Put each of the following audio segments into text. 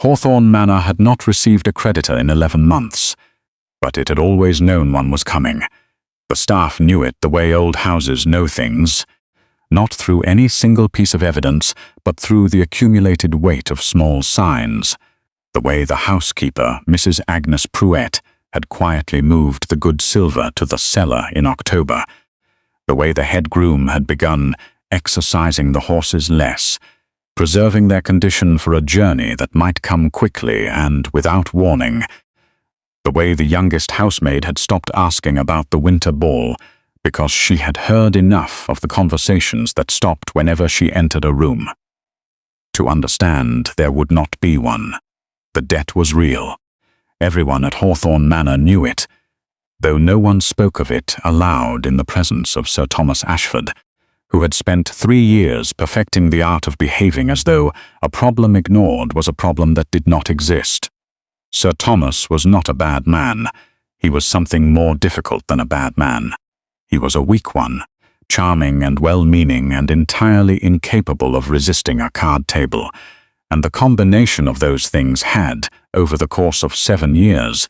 Hawthorne Manor had not received a creditor in 11 months, but it had always known one was coming. The staff knew it the way old houses know things, not through any single piece of evidence, but through the accumulated weight of small signs. The way the housekeeper, Mrs. Agnes Pruett, had quietly moved the good silver to the cellar in October. The way the head groom had begun exercising the horses less, preserving their condition for a journey that might come quickly and without warning. The way the youngest housemaid had stopped asking about the winter ball because she had heard enough of the conversations that stopped whenever she entered a room. To understand there would not be one. The debt was real. Everyone at Hawthorne Manor knew it, though no one spoke of it aloud in the presence of Sir Thomas Ashford, who had spent 3 years perfecting the art of behaving as though a problem ignored was a problem that did not exist. Sir Thomas was not a bad man. He was something more difficult than a bad man. He was a weak one, charming and well-meaning and entirely incapable of resisting a card table, and the combination of those things had, over the course of 7 years,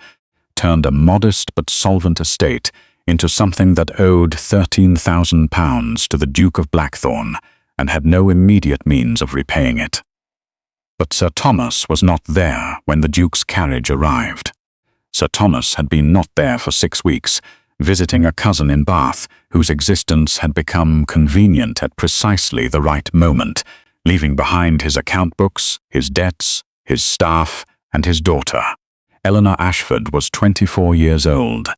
turned a modest but solvent estate into something that owed £13,000 to the Duke of Blackthorne and had no immediate means of repaying it. But Sir Thomas was not there when the Duke's carriage arrived. Sir Thomas had been not there for 6 weeks, visiting a cousin in Bath whose existence had become convenient at precisely the right moment, leaving behind his account books, his debts, his staff, and his daughter. Eleanor Ashford was 24 years old.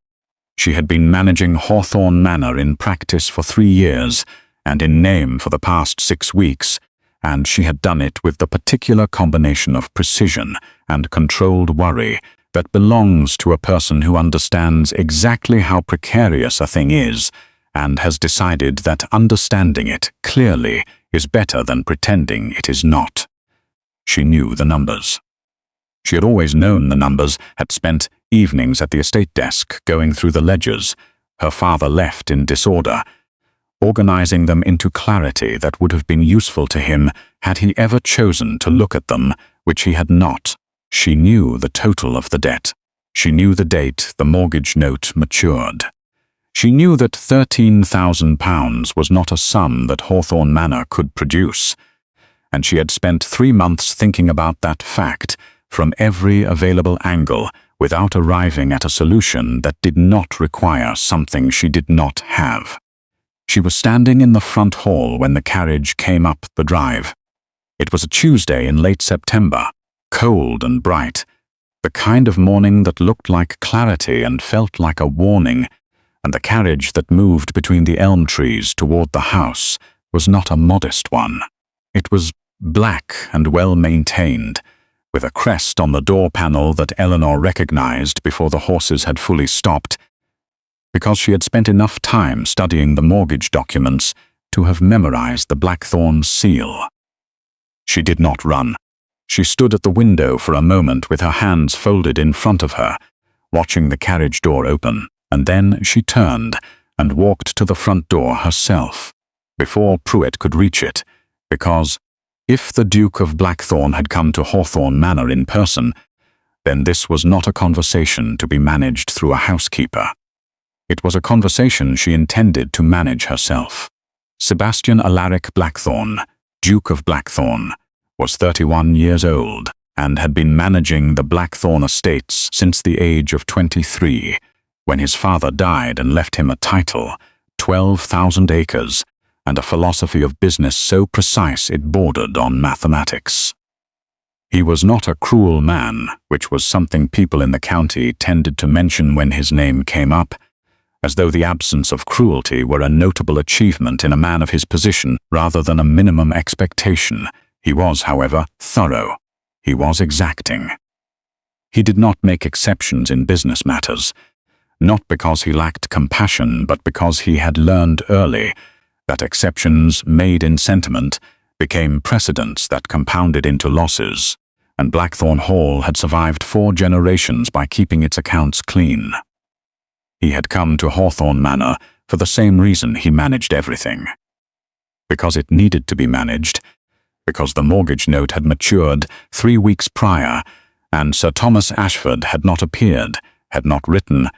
She had been managing Hawthorne Manor in practice for 3 years and in name for the past 6 weeks, and she had done it with the particular combination of precision and controlled worry that belongs to a person who understands exactly how precarious a thing is and has decided that understanding it clearly is better than pretending it is not. She knew the numbers. She had always known the numbers, had spent evenings at the estate desk going through the ledgers, her father left in disorder, organizing them into clarity that would have been useful to him had he ever chosen to look at them, which he had not. She knew the total of the debt. She knew the date the mortgage note matured. She knew that £13,000 was not a sum that Hawthorne Manor could produce, and she had spent 3 months thinking about that fact from every available angle without arriving at a solution that did not require something she did not have. She was standing in the front hall when the carriage came up the drive. It was a Tuesday in late September, cold and bright, the kind of morning that looked like clarity and felt like a warning, and the carriage that moved between the elm trees toward the house was not a modest one. It was black and well-maintained, with a crest on the door panel that Eleanor recognized before the horses had fully stopped, because she had spent enough time studying the mortgage documents to have memorized the Blackthorne seal. She did not run. She stood at the window for a moment with her hands folded in front of her, watching the carriage door open, and then she turned and walked to the front door herself, before Pruett could reach it, because if the Duke of Blackthorne had come to Hawthorne Manor in person, then this was not a conversation to be managed through a housekeeper. It was a conversation she intended to manage herself. Sebastian Alaric Blackthorne, Duke of Blackthorne, was 31 years old and had been managing the Blackthorne estates since the age of 23, when his father died and left him a title, 12,000 acres, and a philosophy of business so precise it bordered on mathematics. He was not a cruel man, which was something people in the county tended to mention when his name came up, as though the absence of cruelty were a notable achievement in a man of his position rather than a minimum expectation. He was, however, thorough. He was exacting. He did not make exceptions in business matters, not because he lacked compassion, but because he had learned early that exceptions made in sentiment became precedents that compounded into losses, and Blackthorne Hall had survived 4 generations by keeping its accounts clean. He had come to Hawthorne Manor for the same reason he managed everything. Because it needed to be managed, because the mortgage note had matured 3 weeks prior, and Sir Thomas Ashford had not appeared, had not written,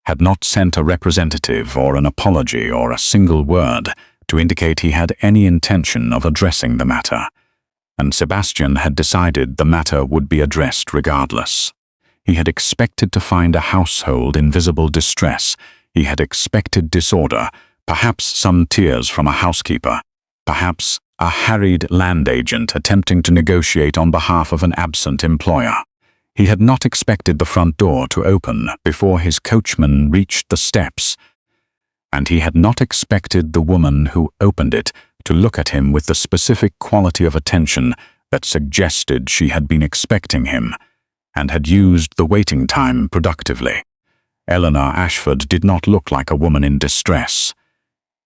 had not sent a representative or an apology or a single word to indicate he had any intention of addressing the matter. And Sebastian had decided the matter would be addressed regardless. He had expected to find a household in visible distress. He had expected disorder, perhaps some tears from a housekeeper, perhaps a harried land agent attempting to negotiate on behalf of an absent employer. He had not expected the front door to open before his coachman reached the steps, and he had not expected the woman who opened it to look at him with the specific quality of attention that suggested she had been expecting him and had used the waiting time productively. Eleanor Ashford did not look like a woman in distress.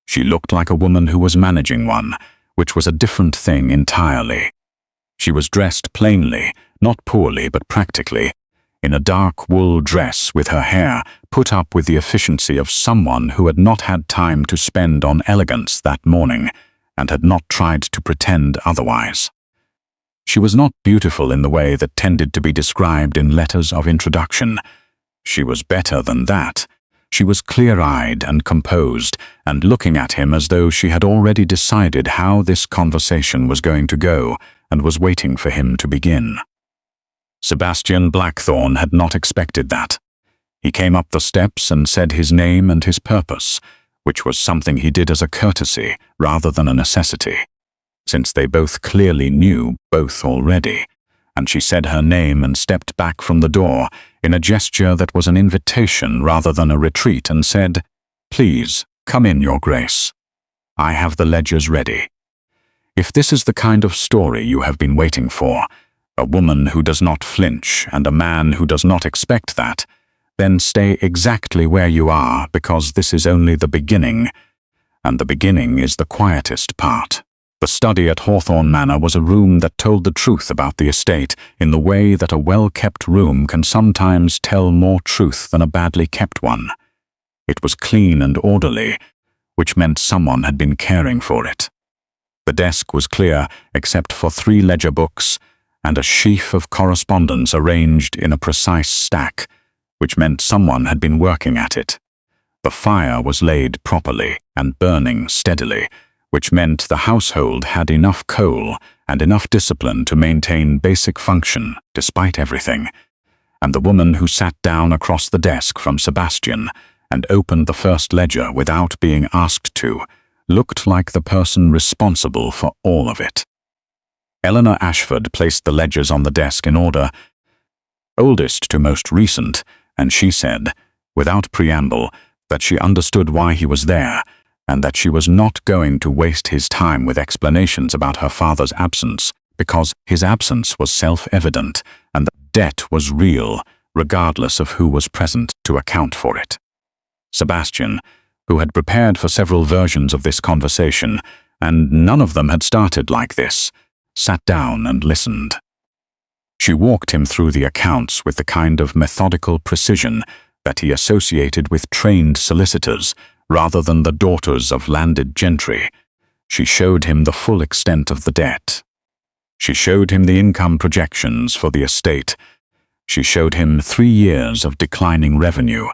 She looked like a woman who was managing one, which was a different thing entirely. She was dressed plainly, not poorly but practically, in a dark wool dress with her hair put up with the efficiency of someone who had not had time to spend on elegance that morning and had not tried to pretend otherwise. She was not beautiful in the way that tended to be described in letters of introduction. She was better than that. She was clear-eyed and composed, and looking at him as though she had already decided how this conversation was going to go and was waiting for him to begin. Sebastian Blackthorne had not expected that. He came up the steps and said his name and his purpose, which was something he did as a courtesy rather than a necessity, since they both clearly knew both already, and she said her name and stepped back from the door in a gesture that was an invitation rather than a retreat and said, "Please, come in, Your Grace. I have the ledgers ready." If this is the kind of story you have been waiting for, a woman who does not flinch and a man who does not expect that, then stay exactly where you are, because this is only the beginning, and the beginning is the quietest part. The study at Hawthorne Manor was a room that told the truth about the estate in the way that a well-kept room can sometimes tell more truth than a badly kept one. It was clean and orderly, which meant someone had been caring for it. The desk was clear except for 3 ledger books and a sheaf of correspondence arranged in a precise stack, which meant someone had been working at it. The fire was laid properly and burning steadily, which meant the household had enough coal and enough discipline to maintain basic function despite everything. And the woman who sat down across the desk from Sebastian and opened the first ledger without being asked to looked like the person responsible for all of it. Eleanor Ashford placed the ledgers on the desk in order, oldest to most recent, and she said, without preamble, that she understood why he was there, and that she was not going to waste his time with explanations about her father's absence, because his absence was self-evident, and the debt was real, regardless of who was present to account for it. Sebastian, who had prepared for several versions of this conversation, and none of them had started like this, sat down and listened. She walked him through the accounts with the kind of methodical precision that he associated with trained solicitors rather than the daughters of landed gentry. She showed him the full extent of the debt. She showed him the income projections for the estate. She showed him 3 years of declining revenue,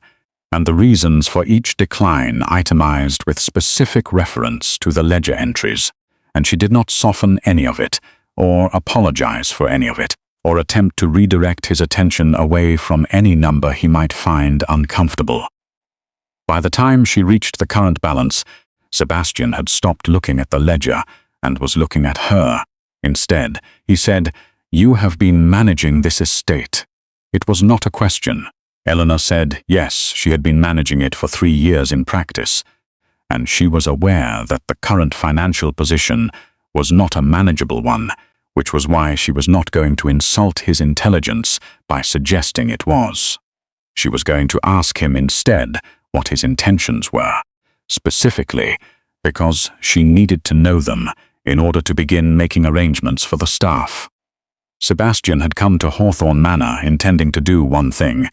and the reasons for each decline itemized with specific reference to the ledger entries, and she did not soften any of it, or apologize for any of it, or attempt to redirect his attention away from any number he might find uncomfortable. By the time she reached the current balance, Sebastian had stopped looking at the ledger and was looking at her. Instead, he said, "You have been managing this estate." It was not a question. Eleanor said, yes, she had been managing it for 3 years in practice, and she was aware that the current financial position was not a manageable one, which was why she was not going to insult his intelligence by suggesting it was. She was going to ask him instead what his intentions were, specifically because she needed to know them in order to begin making arrangements for the staff. Sebastian had come to Hawthorne Manor intending to do one thing,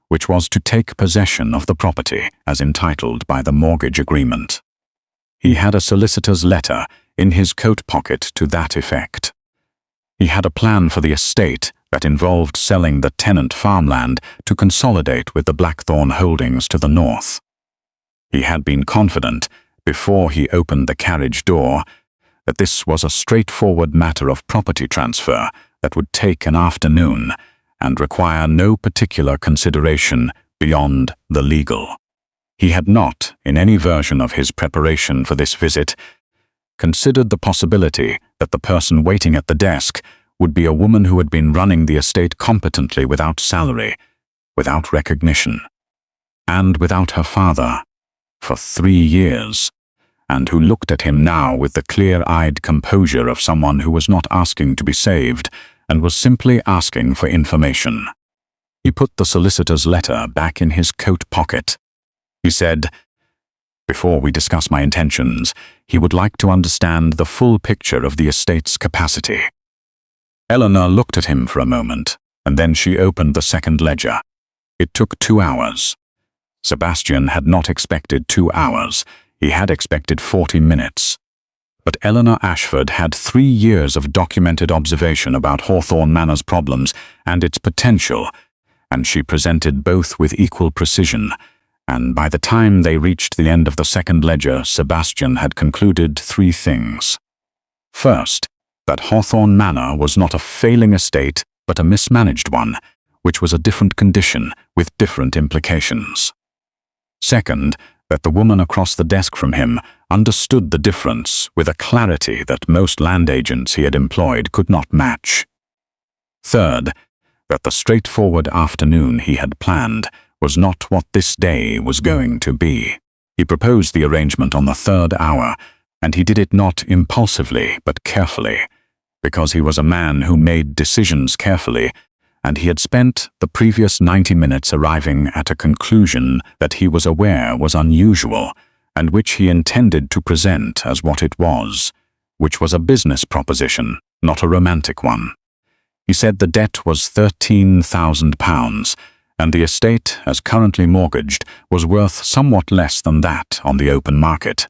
which was to take possession of the property as entitled by the mortgage agreement. He had a solicitor's letter in his coat pocket to that effect. He had a plan for the estate that involved selling the tenant farmland to consolidate with the Blackthorne holdings to the north. He had been confident, before he opened the carriage door, that this was a straightforward matter of property transfer that would take an afternoon and require no particular consideration beyond the legal. He had not, in any version of his preparation for this visit, considered the possibility that the person waiting at the desk would be a woman who had been running the estate competently without salary, without recognition, and without her father, for 3 years, and who looked at him now with the clear-eyed composure of someone who was not asking to be saved and was simply asking for information. He put the solicitor's letter back in his coat pocket. He said, "Before we discuss my intentions, he would like to understand the full picture of the estate's capacity." Eleanor looked at him for a moment, and then she opened the second ledger. It took 2 hours. Sebastian had not expected 2 hours. He had expected 40 minutes. But Eleanor Ashford had 3 years of documented observation about Hawthorne Manor's problems and its potential, and she presented both with equal precision, and by the time they reached the end of the second ledger, Sebastian had concluded 3 things. First, that Hawthorne Manor was not a failing estate, but a mismanaged one, which was a different condition with different implications. Second, that the woman across the desk from him understood the difference with a clarity that most land agents he had employed could not match. Third, that the straightforward afternoon he had planned was not what this day was going to be. He proposed the arrangement on the 3rd hour, and he did it not impulsively but carefully, because he was a man who made decisions carefully, and he had spent the previous 90 minutes arriving at a conclusion that he was aware was unusual, and which he intended to present as what it was, which was a business proposition, not a romantic one. He said the debt was £13,000, and the estate, as currently mortgaged, was worth somewhat less than that on the open market.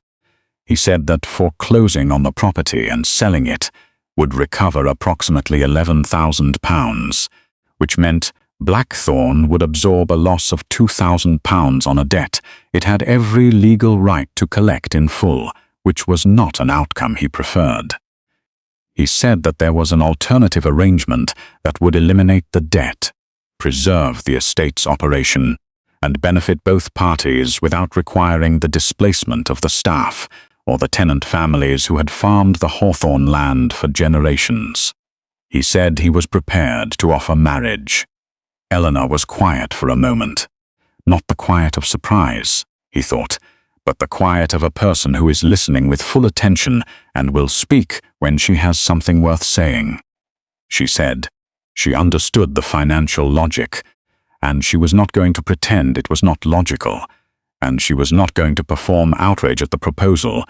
He said that foreclosing on the property and selling it would recover approximately £11,000, which meant Blackthorne would absorb a loss of £2,000 on a debt it had every legal right to collect in full, which was not an outcome he preferred. He said that there was an alternative arrangement that would eliminate the debt, preserve the estate's operation, and benefit both parties without requiring the displacement of the staff or the tenant families who had farmed the Hawthorne land for generations. He said he was prepared to offer marriage. Eleanor was quiet for a moment. Not the quiet of surprise, he thought, but the quiet of a person who is listening with full attention and will speak when she has something worth saying. She said she understood the financial logic, and she was not going to pretend it was not logical, and she was not going to perform outrage at the proposal,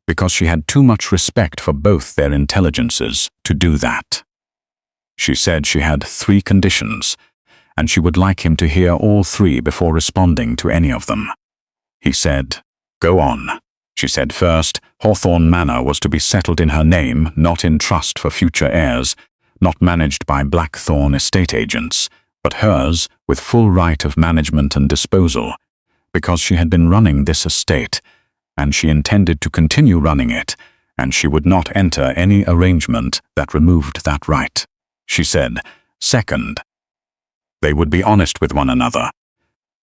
because she had too much respect for both their intelligences to do that. She said she had 3 conditions, and she would like him to hear all 3 before responding to any of them. He said, "Go on." She said first, Hawthorne Manor was to be settled in her name, not in trust for future heirs, not managed by Blackthorne estate agents, but hers with full right of management and disposal, because she had been running this estate, and she intended to continue running it, and she would not enter any arrangement that removed that right. She said, second, they would be honest with one another.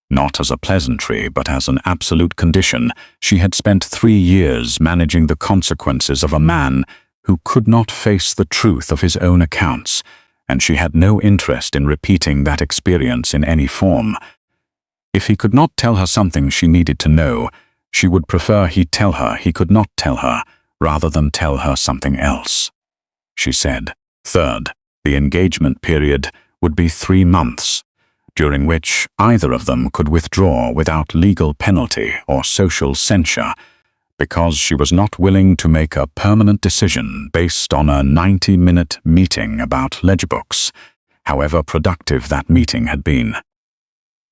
Not as a pleasantry, but as an absolute condition. She had spent 3 years managing the consequences of a man who could not face the truth of his own accounts, and she had no interest in repeating that experience in any form. If he could not tell her something she needed to know, she would prefer he tell her he could not tell her, rather than tell her something else. She said, third, the engagement period would be 3 months, during which either of them could withdraw without legal penalty or social censure, because she was not willing to make a permanent decision based on a 90-minute meeting about ledger books, however productive that meeting had been.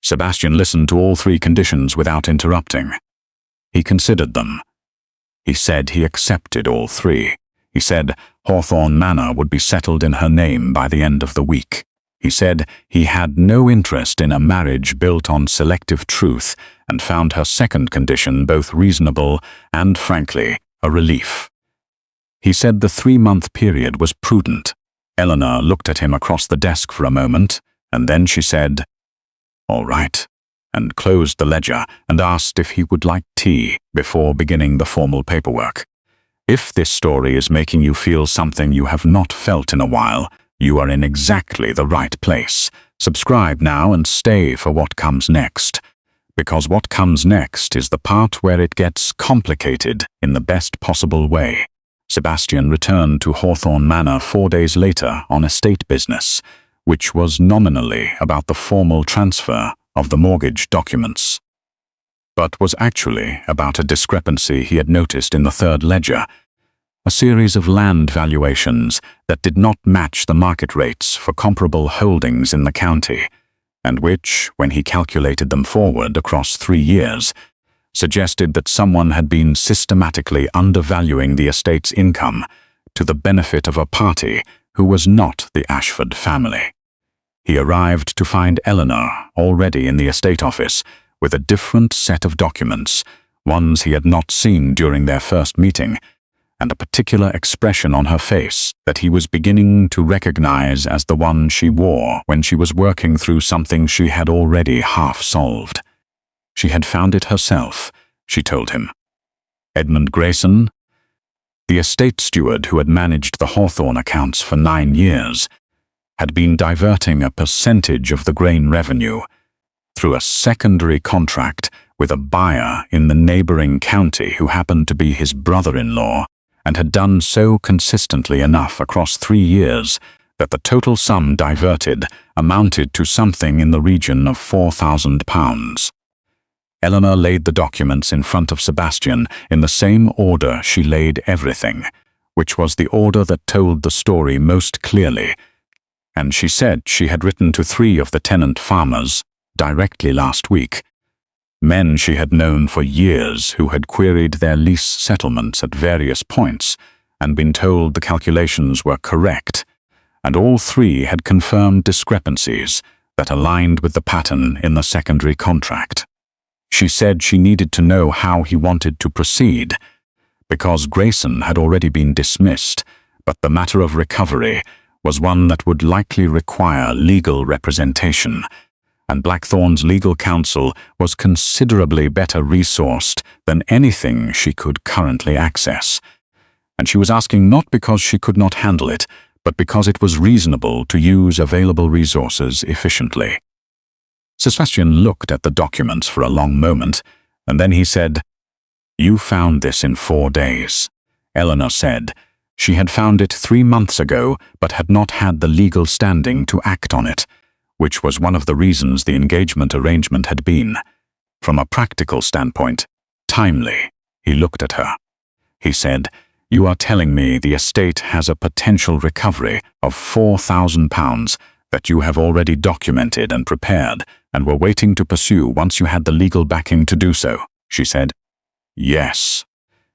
Sebastian listened to all 3 conditions without interrupting. He considered them. He said he accepted all three. He said Hawthorne Manor would be settled in her name by the end of the week. He said he had no interest in a marriage built on selective truth and found her second condition both reasonable and, frankly, a relief. He said the 3-month period was prudent. Eleanor looked at him across the desk for a moment, and then she said, "All right," and closed the ledger and asked if he would like tea before beginning the formal paperwork. If this story is making you feel something you have not felt in a while, you are in exactly the right place. Subscribe now and stay for what comes next. Because what comes next is the part where it gets complicated in the best possible way. Sebastian returned to Hawthorne Manor 4 days later on estate business, which was nominally about the formal transfer of the mortgage documents, but was actually about a discrepancy he had noticed in the third ledger, a series of land valuations that did not match the market rates for comparable holdings in the county, and which, when he calculated them forward across 3 years, suggested that someone had been systematically undervaluing the estate's income to the benefit of a party who was not the Ashford family. He arrived to find Eleanor already in the estate office with a different set of documents, ones he had not seen during their first meeting, and a particular expression on her face that he was beginning to recognize as the one she wore when she was working through something she had already half solved. She had found it herself, she told him. Edmund Grayson, the estate steward who had managed the Hawthorne accounts for 9 years, had been diverting a percentage of the grain revenue through a secondary contract with a buyer in the neighboring county who happened to be his brother-in-law, and had done so consistently enough across 3 years that the total sum diverted amounted to something in the region of £4,000. Eleanor laid the documents in front of Sebastian in the same order she laid everything, which was the order that told the story most clearly, and she said she had written to 3 of the tenant farmers directly last week, men she had known for years who had queried their lease settlements at various points and been told the calculations were correct, and all 3 had confirmed discrepancies that aligned with the pattern in the secondary contract. She said she needed to know how he wanted to proceed, because Grayson had already been dismissed, but the matter of recovery was one that would likely require legal representation, and Blackthorne's legal counsel was considerably better resourced than anything she could currently access. And she was asking not because she could not handle it, but because it was reasonable to use available resources efficiently. Sebastian looked at the documents for a long moment, and then he said, "You found this in 4 days." Eleanor said she had found it 3 months ago, but had not had the legal standing to act on it, which was one of the reasons the engagement arrangement had been, from a practical standpoint, timely. He looked at her. He said, "You are telling me the estate has a potential recovery of £4,000 that you have already documented and prepared and were waiting to pursue once you had the legal backing to do so," she said. "Yes,"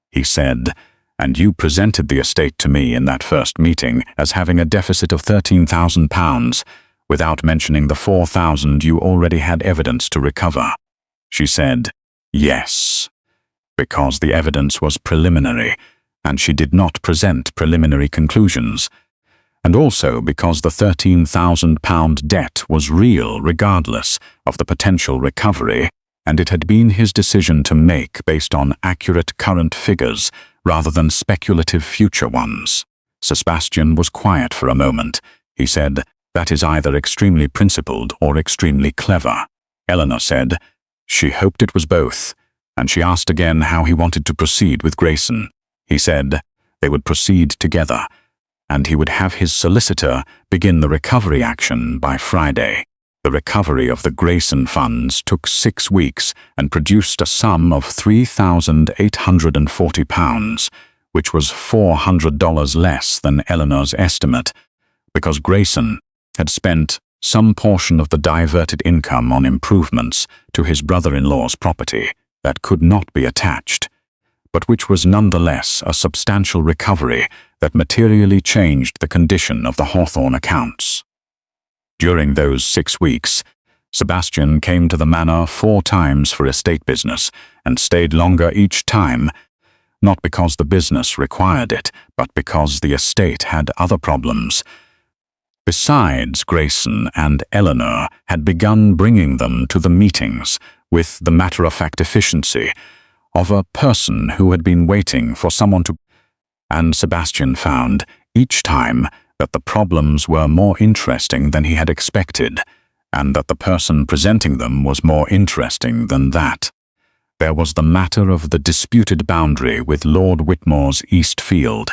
he said, "and you presented the estate to me in that first meeting as having a deficit of £13,000, without mentioning the £4,000 you already had evidence to recover." She said, "Yes," because the evidence was preliminary, and she did not present preliminary conclusions, and also because the £13,000 debt was real regardless of the potential recovery, and it had been his decision to make based on accurate current figures rather than speculative future ones. Sebastian was quiet for a moment. He said, "That is either extremely principled or extremely clever." Eleanor said she hoped it was both, and she asked again how he wanted to proceed with Grayson. He said they would proceed together, and he would have his solicitor begin the recovery action by Friday. The recovery of the Grayson funds took 6 weeks and produced a sum of £3,840, which was $400 less than Eleanor's estimate, because Grayson had spent some portion of the diverted income on improvements to his brother-in-law's property that could not be attached. but which was nonetheless a substantial recovery that materially changed the condition of the Hawthorne accounts. During those 6 weeks, Sebastian came to the manor 4 times for estate business and stayed longer each time, not because the business required it, but because the estate had other problems. Besides, Grayson and Eleanor had begun bringing them to the meetings with the matter-of-fact efficiency of a person who had been waiting for someone to... And Sebastian found, each time, that the problems were more interesting than he had expected, and that the person presenting them was more interesting than that. There was the matter of the disputed boundary with Lord Whitmore's East Field,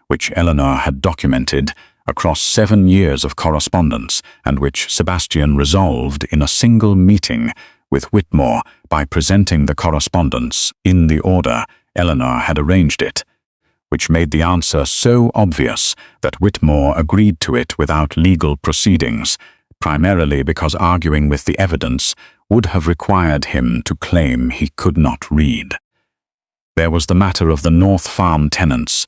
which Eleanor had documented across 7 years of correspondence, and which Sebastian resolved in a single meeting with Whitmore by presenting the correspondence in the order Eleanor had arranged it, which made the answer so obvious that Whitmore agreed to it without legal proceedings, primarily because arguing with the evidence would have required him to claim he could not read. There was the matter of the North Farm tenants,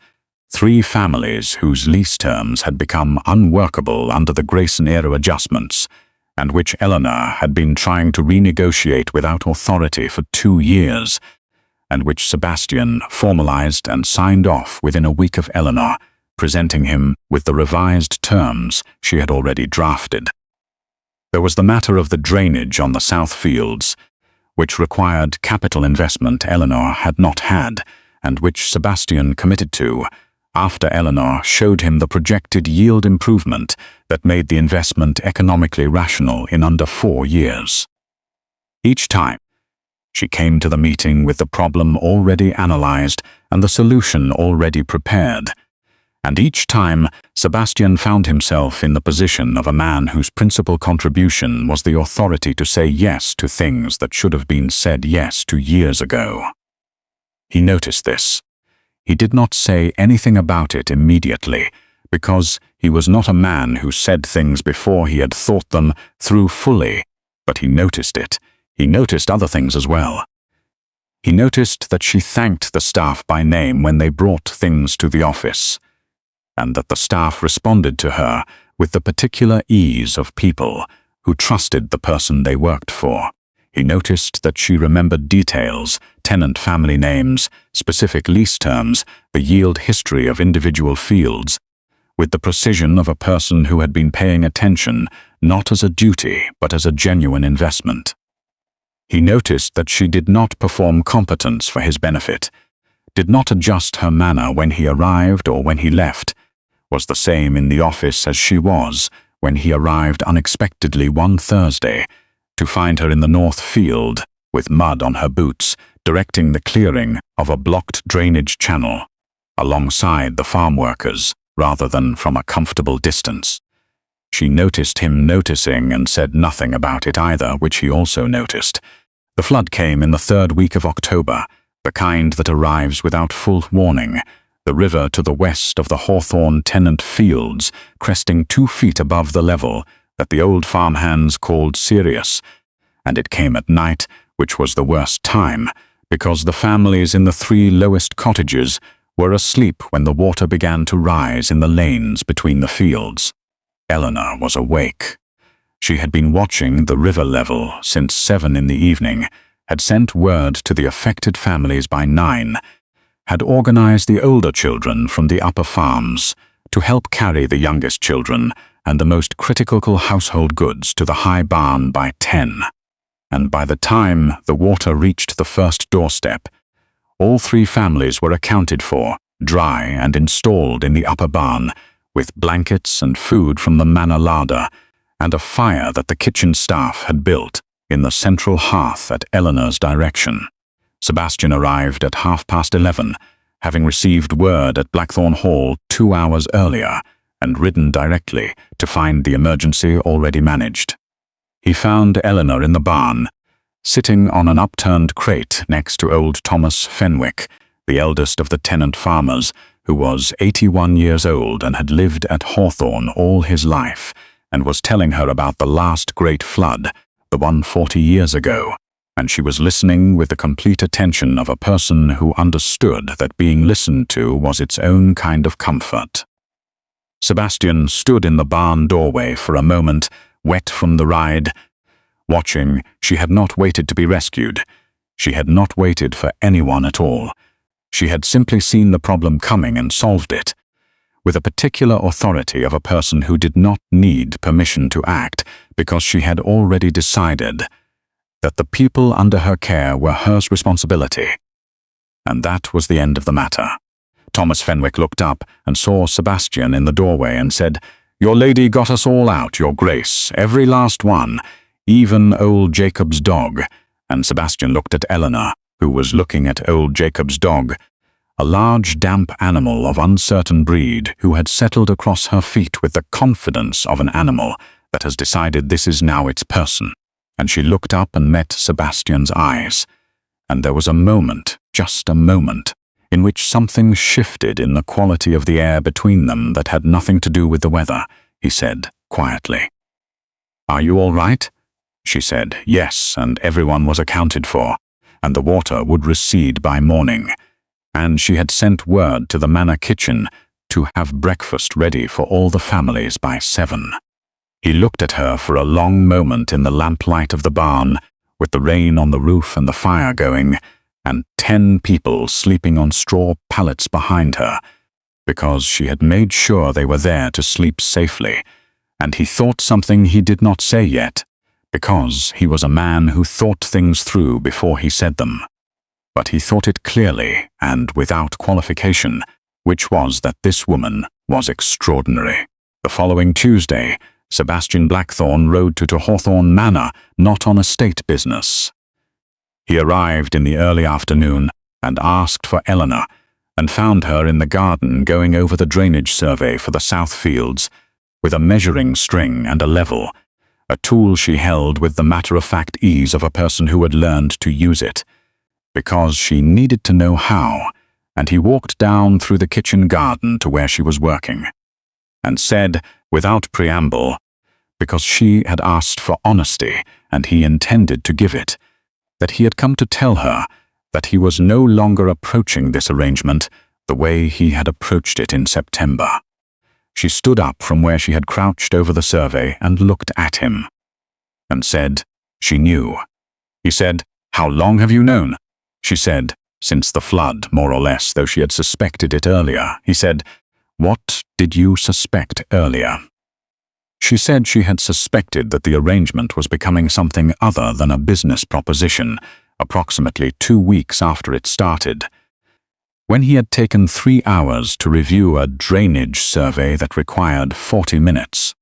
3 families whose lease terms had become unworkable under the Grayson-era adjustments, and which Eleanor had been trying to renegotiate without authority for 2 years, and which Sebastian formalized and signed off within a week of Eleanor, presenting him with the revised terms she had already drafted. There was the matter of the drainage on the South Fields, which required capital investment Eleanor had not had, and which Sebastian committed to, after Eleanor showed him the projected yield improvement that made the investment economically rational in under 4 years. Each time, she came to the meeting with the problem already analyzed and the solution already prepared, and each time Sebastian found himself in the position of a man whose principal contribution was the authority to say yes to things that should have been said yes to years ago. He noticed this. He did not say anything about it immediately, because he was not a man who said things before he had thought them through fully, but he noticed it. He noticed other things as well. He noticed that she thanked the staff by name when they brought things to the office, and that the staff responded to her with the particular ease of people who trusted the person they worked for. He noticed that she remembered details, tenant family names, specific lease terms, the yield history of individual fields, with the precision of a person who had been paying attention not as a duty but as a genuine investment. He noticed that she did not perform competence for his benefit, did not adjust her manner when he arrived or when he left, was the same in the office as she was when he arrived unexpectedly one Thursday, to find her in the North Field, with mud on her boots, directing the clearing of a blocked drainage channel, alongside the farm workers, rather than from a comfortable distance. She noticed him noticing and said nothing about it either, which he also noticed. The flood came in the 3rd week of October, the kind that arrives without full warning, the river to the west of the Hawthorne tenant fields, cresting 2 feet above the level that the old farmhands called Heiress, and it came at night, which was the worst time, because the families in the 3 lowest cottages were asleep when the water began to rise in the lanes between the fields. Eleanor was awake. She had been watching the river level since 7 in the evening, had sent word to the affected families by 9, had organized the older children from the upper farms to help carry the youngest children and the most critical household goods to the high barn by 10. And by the time the water reached the first doorstep, all 3 families were accounted for, dry and installed in the upper barn, with blankets and food from the manor larder, and a fire that the kitchen staff had built in the central hearth at Eleanor's direction. Sebastian arrived at 11:30, having received word at Blackthorne Hall 2 hours earlier, and ridden directly to find the emergency already managed. He found Eleanor in the barn, sitting on an upturned crate next to old Thomas Fenwick, the eldest of the tenant farmers, who was 81 years old and had lived at Hawthorne all his life, and was telling her about the last great flood, the one 40 years ago. and she was listening with the complete attention of a person who understood that being listened to was its own kind of comfort. Sebastian stood in the barn doorway for a moment, wet from the ride. Watching, she had not waited to be rescued. She had not waited for anyone at all. She had simply seen the problem coming and solved it, with a particular authority of a person who did not need permission to act, because she had already decided that the people under her care were hers responsibility. And that was the end of the matter. Thomas Fenwick looked up and saw Sebastian in the doorway and said, "Your lady got us all out, your grace, every last one, even old Jacob's dog." And Sebastian looked at Eleanor, who was looking at old Jacob's dog, a large damp animal of uncertain breed who had settled across her feet with the confidence of an animal that has decided this is now its person. And she looked up and met Sebastian's eyes, and there was a moment, just a moment, in which something shifted in the quality of the air between them that had nothing to do with the weather. He said quietly, "Are you all right?" She said yes, and everyone was accounted for, and the water would recede by morning, and she had sent word to the manor kitchen to have breakfast ready for all the families by 7. He looked at her for a long moment in the lamplight of the barn, with the rain on the roof and the fire going, and 10 people sleeping on straw pallets behind her, because she had made sure they were there to sleep safely, and he thought something he did not say yet, because he was a man who thought things through before he said them. But he thought it clearly and without qualification, which was that this woman was extraordinary. The following Tuesday, Sebastian Blackthorne rode to Hawthorne Manor, not on estate business. He arrived in the early afternoon and asked for Eleanor, and found her in the garden going over the drainage survey for the south fields, with a measuring string and a level, a tool she held with the matter-of-fact ease of a person who had learned to use it, because she needed to know how, and he walked down through the kitchen garden to where she was working, and said, without preamble, because she had asked for honesty and he intended to give it, that he had come to tell her that he was no longer approaching this arrangement the way he had approached it in September. She stood up from where she had crouched over the survey and looked at him, and said she knew. He said, "How long have you known?" She said, "Since the flood, more or less, though she had suspected it earlier." He said, "What did you suspect earlier?" She said she had suspected that the arrangement was becoming something other than a business proposition, approximately 2 weeks after it started, when he had taken 3 hours to review a drainage survey that required 40 minutes,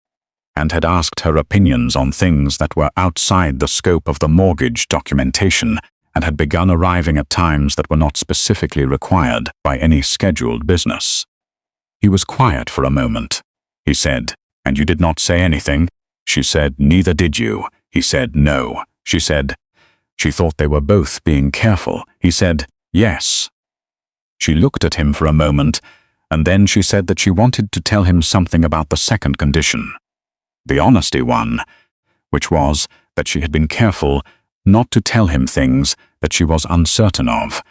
and had asked her opinions on things that were outside the scope of the mortgage documentation, and had begun arriving at times that were not specifically required by any scheduled business. He was quiet for a moment. He said, "And you did not say anything?" She said, "Neither did you." He said, "No." She said, she thought they were both being careful. He said, "Yes." She looked at him for a moment, and then she said that she wanted to tell him something about the second condition, the honesty one, which was that she had been careful not to tell him things that she was uncertain of,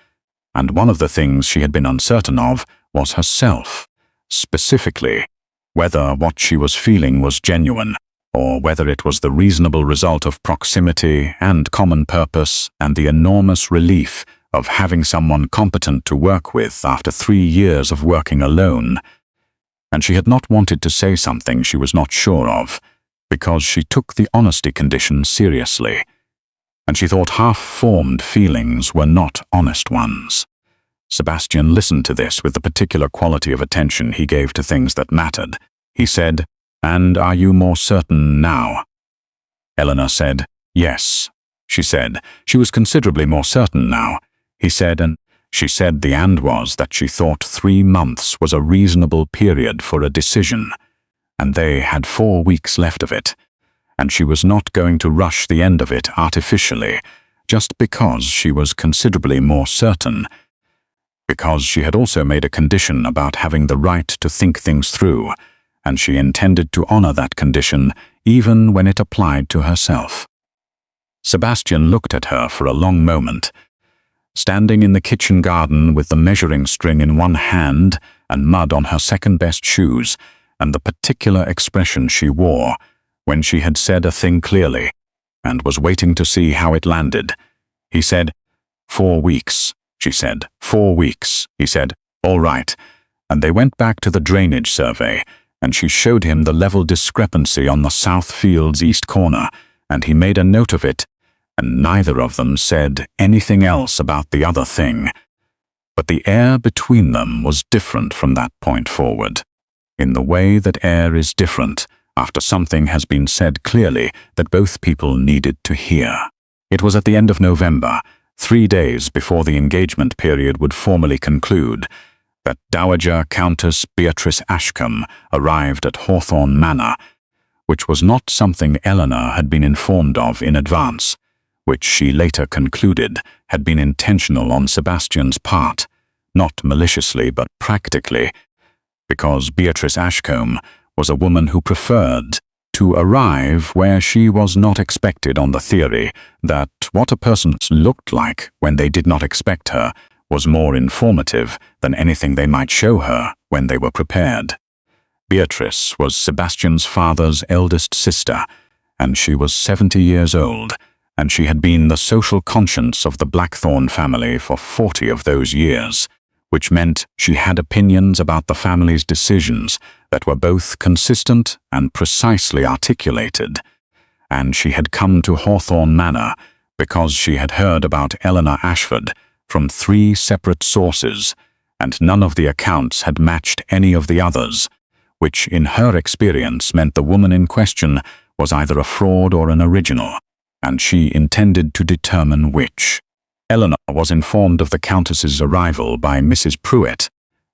and one of the things she had been uncertain of was herself, specifically whether what she was feeling was genuine, or whether it was the reasonable result of proximity and common purpose and the enormous relief of having someone competent to work with after 3 years of working alone. And she had not wanted to say something she was not sure of, because she took the honesty condition seriously, and she thought half-formed feelings were not honest ones. Sebastian listened to this with the particular quality of attention he gave to things that mattered. He said, "And are you more certain now?" Eleanor said, "Yes." She said she was considerably more certain now. He said, and she said the "and" was that she thought 3 months was a reasonable period for a decision, and they had 4 weeks left of it, and she was not going to rush the end of it artificially, just because she was considerably more certain, because she had also made a condition about having the right to think things through, and she intended to honor that condition even when it applied to herself. Sebastian looked at her for a long moment. Standing in the kitchen garden with the measuring string in one hand and mud on her second-best shoes, and the particular expression she wore when she had said a thing clearly and was waiting to see how it landed. He said, 4 weeks, she said. 4 weeks, he said. All right. And they went back to the drainage survey, and she showed him the level discrepancy on the south field's east corner, and he made a note of it, and neither of them said anything else about the other thing. But the air between them was different from that point forward, in the way that air is different after something has been said clearly that both people needed to hear. It was at the end of November, 3 days before the engagement period would formally conclude, that Dowager Countess Beatrice Ashcombe arrived at Hawthorne Manor, which was not something Eleanor had been informed of in advance, which she later concluded had been intentional on Sebastian's part, not maliciously but practically, because Beatrice Ashcombe was a woman who preferred to arrive where she was not expected, on the theory that what a person looked like when they did not expect her was more informative than anything they might show her when they were prepared. Beatrice was Sebastian's father's eldest sister, and she was 70 years old, and she had been the social conscience of the Blackthorne family for 40 of those years, which meant she had opinions about the family's decisions that were both consistent and precisely articulated. And she had come to Hawthorne Manor because she had heard about Eleanor Ashford from 3 separate sources, and none of the accounts had matched any of the others, which in her experience meant the woman in question was either a fraud or an original, and she intended to determine which. Eleanor was informed of the Countess's arrival by Mrs. Pruitt,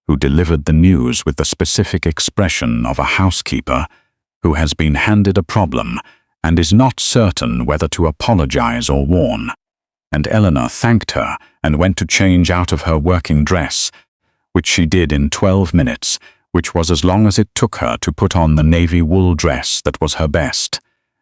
who delivered the news with the specific expression of a housekeeper who has been handed a problem and is not certain whether to apologize or warn. And Eleanor thanked her and went to change out of her working dress, which she did in 12 minutes, which was as long as it took her to put on the navy wool dress that was her best,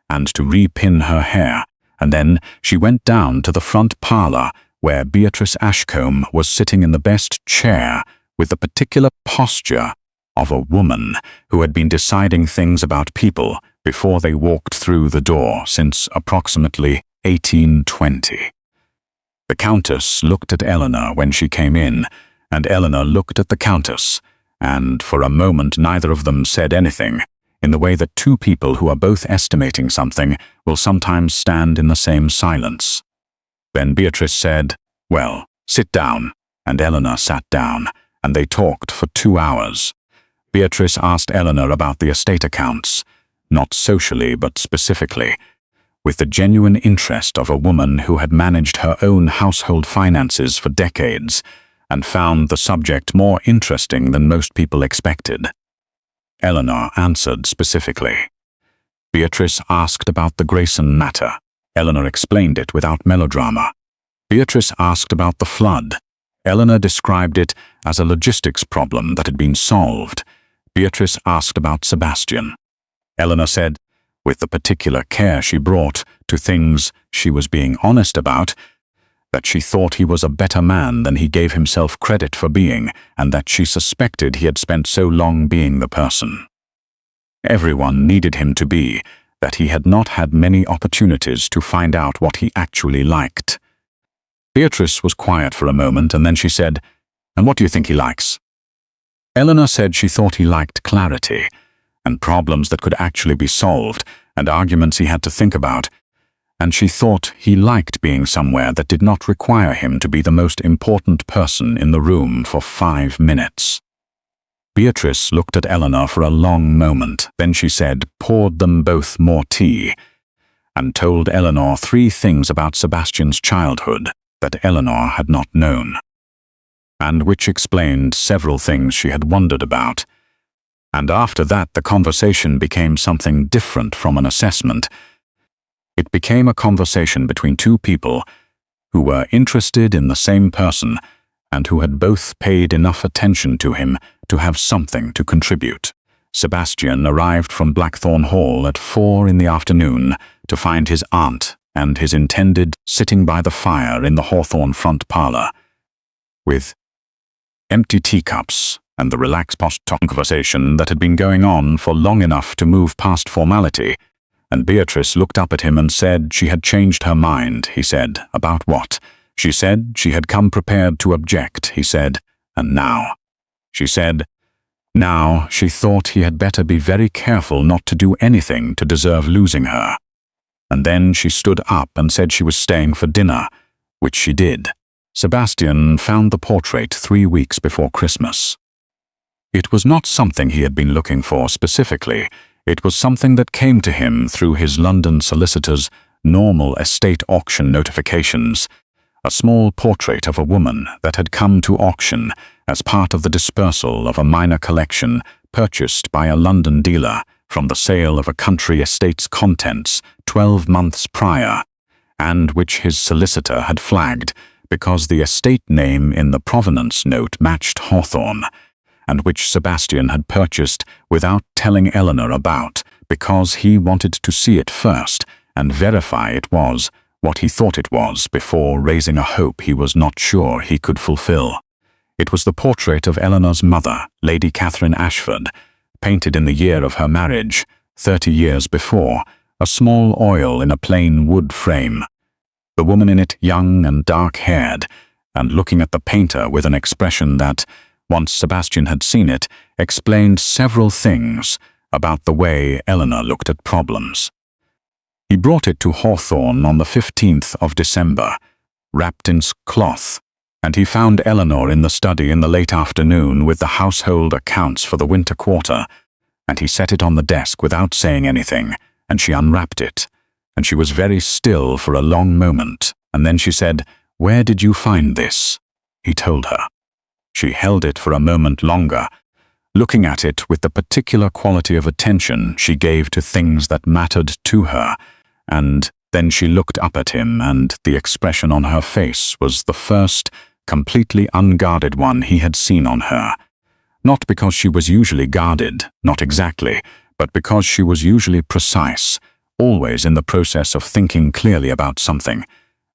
and to repin her hair, and then she went down to the front parlor where Beatrice Ashcombe was sitting in the best chair with the particular posture of a woman who had been deciding things about people before they walked through the door since approximately 1820. The Countess looked at Eleanor when she came in, and Eleanor looked at the Countess, and for a moment neither of them said anything, in the way that 2 people who are both estimating something will sometimes stand in the same silence. Then Beatrice said, "Well, sit down," and Eleanor sat down, and they talked for 2 hours. Beatrice asked Eleanor about the estate accounts, not socially but specifically, with the genuine interest of a woman who had managed her own household finances for decades and found the subject more interesting than most people expected. Eleanor answered specifically. Beatrice asked about the Grayson matter. Eleanor explained it without melodrama. Beatrice asked about the flood. Eleanor described it as a logistics problem that had been solved. Beatrice asked about Sebastian. Eleanor said, with the particular care she brought to things she was being honest about, that she thought he was a better man than he gave himself credit for being, and that she suspected he had spent so long being the person everyone needed him to be, that he had not had many opportunities to find out what he actually liked. Beatrice was quiet for a moment, and then she said, "And what do you think he likes?" Eleanor said she thought he liked clarity, and problems that could actually be solved, and arguments he had to think about, and she thought he liked being somewhere that did not require him to be the most important person in the room for 5 minutes. Beatrice looked at Eleanor for a long moment, then she said, poured them both more tea, and told Eleanor 3 things about Sebastian's childhood that Eleanor had not known, and which explained several things she had wondered about. And after that the conversation became something different from an assessment. It became a conversation between 2 people who were interested in the same person and who had both paid enough attention to him to have something to contribute. Sebastian arrived from Blackthorne Hall at 4 in the afternoon to find his aunt and his intended sitting by the fire in the Hawthorne front parlour, with empty teacups and the relaxed conversation that had been going on for long enough to move past formality, and Beatrice looked up at him and said she had changed her mind, he said. About what? She said she had come prepared to object, he said, and now. She said, now she thought he had better be very careful not to do anything to deserve losing her. And then she stood up and said she was staying for dinner, which she did. Sebastian found the portrait 3 weeks before Christmas. It was not something he had been looking for specifically. It was something that came to him through his London solicitor's normal estate auction notifications, a small portrait of a woman that had come to auction as part of the dispersal of a minor collection purchased by a London dealer from the sale of a country estate's contents 12 months prior, and which his solicitor had flagged because the estate name in the provenance note matched Hawthorne, and which Sebastian had purchased without telling Eleanor about because he wanted to see it first and verify it was what he thought it was before raising a hope he was not sure he could fulfill. It was the portrait of Eleanor's mother, Lady Catherine Ashford, painted in the year of her marriage, 30 years before, a small oil in a plain wood frame. The woman in it young and dark-haired, and looking at the painter with an expression that, once Sebastian had seen it, explained several things about the way Eleanor looked at problems. He brought it to Hawthorne on the 15th of December, wrapped in cloth, and he found Eleanor in the study in the late afternoon with the household accounts for the winter quarter, and he set it on the desk without saying anything, and she unwrapped it, and she was very still for a long moment, and then she said, "Where did you find this?" He told her. She held it for a moment longer, looking at it with the particular quality of attention she gave to things that mattered to her, and then she looked up at him, and the expression on her face was the first, completely unguarded one he had seen on her. Not because she was usually guarded, not exactly, but because she was usually precise, always in the process of thinking clearly about something,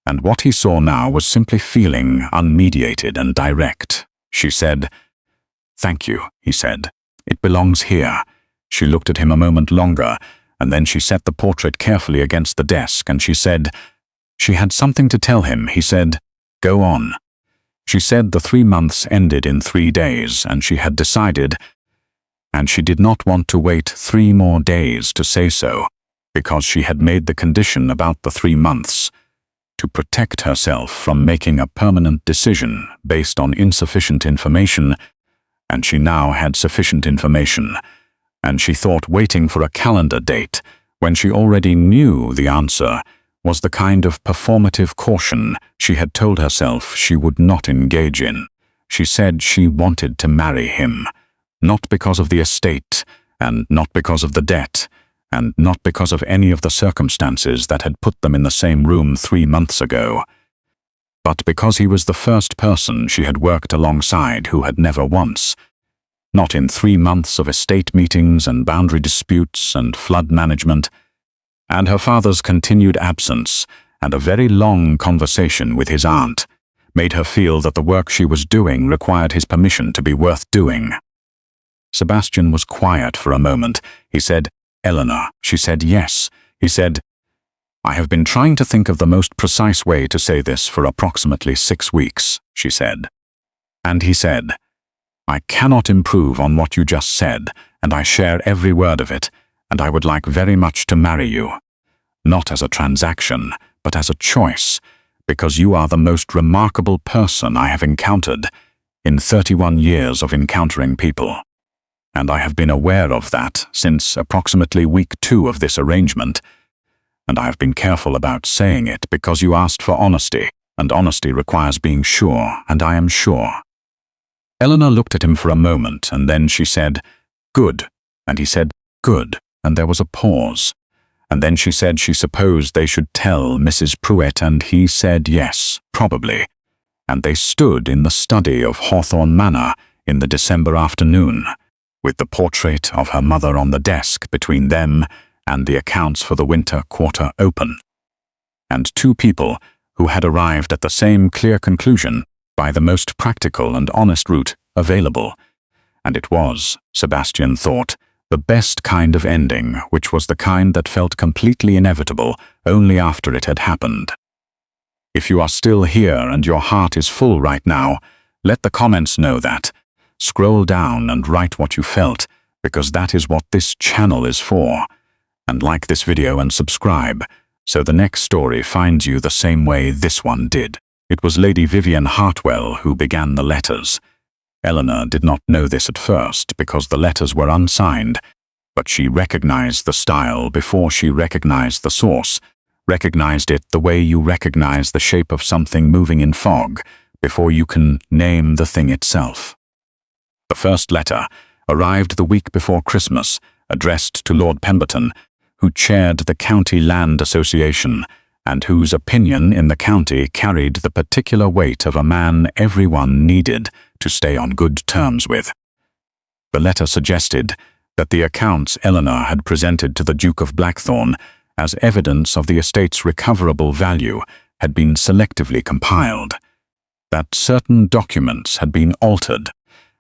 and what he saw now was simply feeling unmediated and direct. She said, "Thank you," he said. "It belongs here." She looked at him a moment longer, and then she set the portrait carefully against the desk, and she said, she had something to tell him. He said, "Go on." She said the 3 months ended in 3 days, and she had decided, and she did not want to wait 3 more days to say so, because she had made the condition about the 3 months, to protect herself from making a permanent decision based on insufficient information, and she now had sufficient information, and she thought waiting for a calendar date, when she already knew the answer, was the kind of performative caution she had told herself she would not engage in. She said she wanted to marry him, not because of the estate, and not because of the debt, and not because of any of the circumstances that had put them in the same room 3 months ago, but because he was the first person she had worked alongside who had never once, not in 3 months of estate meetings and boundary disputes and flood management, and her father's continued absence and a very long conversation with his aunt made her feel that the work she was doing required his permission to be worth doing. Sebastian was quiet for a moment. He said, "Eleanor." She said, "Yes." He said, "I have been trying to think of the most precise way to say this for approximately 6 weeks," she said. And he said, "I cannot improve on what you just said, and I share every word of it, and I would like very much to marry you. Not as a transaction, but as a choice, because you are the most remarkable person I have encountered in 31 years of encountering people. And I have been aware of that since approximately week 2 of this arrangement, and I have been careful about saying it because you asked for honesty, and honesty requires being sure, and I am sure." Eleanor looked at him for a moment, and then she said, "Good," and he said, "Good," and there was a pause. And then she said she supposed they should tell Mrs. Pruitt, and he said yes, probably. And they stood in the study of Hawthorne Manor in the December afternoon, with the portrait of her mother on the desk between them and the accounts for the winter quarter open. and two people who had arrived at the same clear conclusion by the most practical and honest route available. And it was, Sebastian thought, the best kind of ending, which was the kind that felt completely inevitable only after it had happened. If you are still here and your heart is full right now, let the comments know that. Scroll down and write what you felt, because that is what this channel is for. And like this video and subscribe, so the next story finds you the same way this one did. It was Lady Vivian Hartwell who began the letters. Eleanor did not know this at first because the letters were unsigned, but she recognized the style before she recognized the source, recognized it the way you recognize the shape of something moving in fog before you can name the thing itself. The first letter arrived the week before Christmas, addressed to Lord Pemberton, who chaired the County Land Association and whose opinion in the county carried the particular weight of a man everyone needed to stay on good terms with. The letter suggested that the accounts Eleanor had presented to the Duke of Blackthorne as evidence of the estate's recoverable value had been selectively compiled, that certain documents had been altered,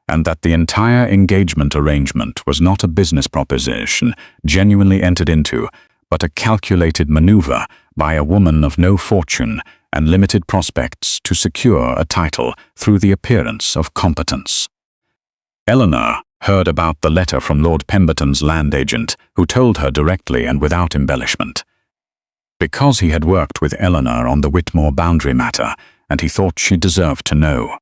and that the entire engagement arrangement was not a business proposition genuinely entered into, but a calculated maneuver by a woman of no fortune and limited prospects to secure a title through the appearance of competence. Eleanor heard about the letter from Lord Pemberton's land agent, who told her directly and without embellishment. Because he had worked with Eleanor on the Whitmore boundary matter, and he thought she deserved to know.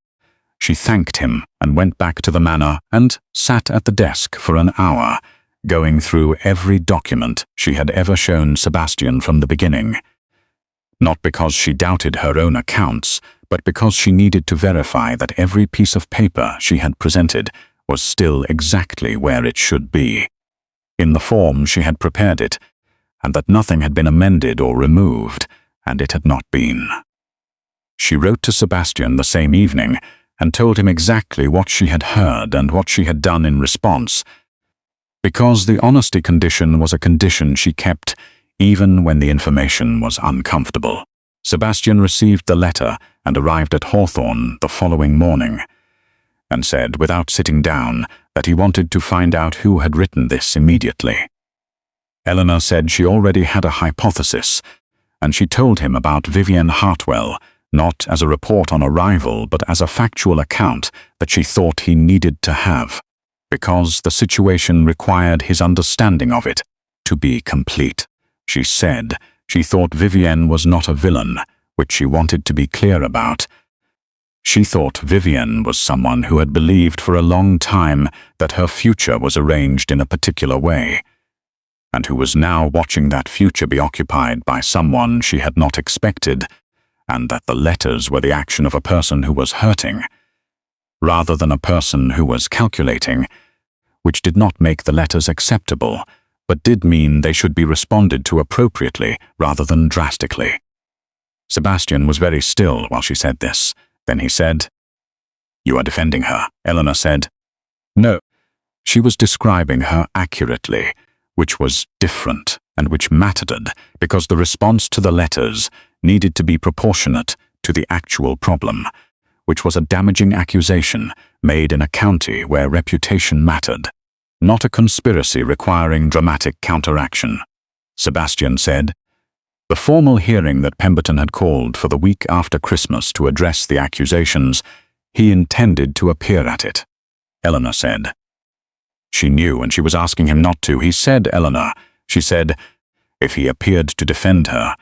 She thanked him and went back to the manor and sat at the desk for an hour, going through every document she had ever shown Sebastian from the beginning. Not because she doubted her own accounts, but because she needed to verify that every piece of paper she had presented was still exactly where it should be, in the form she had prepared it, and that nothing had been amended or removed, and it had not been. She wrote to Sebastian the same evening and told him exactly what she had heard and what she had done in response, because the honesty condition was a condition she kept even when the information was uncomfortable. Sebastian received the letter and arrived at Hawthorne the following morning, and said, without sitting down, that he wanted to find out who had written this immediately. Eleanor said she already had a hypothesis, and she told him about Vivian Hartwell, not as a report on arrival, but as a factual account that she thought he needed to have, because the situation required his understanding of it to be complete. She said she thought Vivian was not a villain, which she wanted to be clear about. She thought Vivian was someone who had believed for a long time that her future was arranged in a particular way, and who was now watching that future be occupied by someone she had not expected, and that the letters were the action of a person who was hurting, rather than a person who was calculating, which did not make the letters acceptable, but did mean they should be responded to appropriately rather than drastically. Sebastian was very still while she said this. Then he said, "You are defending her," Eleanor said. No, she was describing her accurately, which was different and which mattered because the response to the letters needed to be proportionate to the actual problem, which was a damaging accusation made in a county where reputation mattered, not a conspiracy requiring dramatic counteraction. Sebastian said, "The formal hearing that Pemberton had called for the week after Christmas to address the accusations, he intended to appear at it," Eleanor said. She knew, and she was asking him not to. He said, Eleanor, she said, if he appeared to defend her,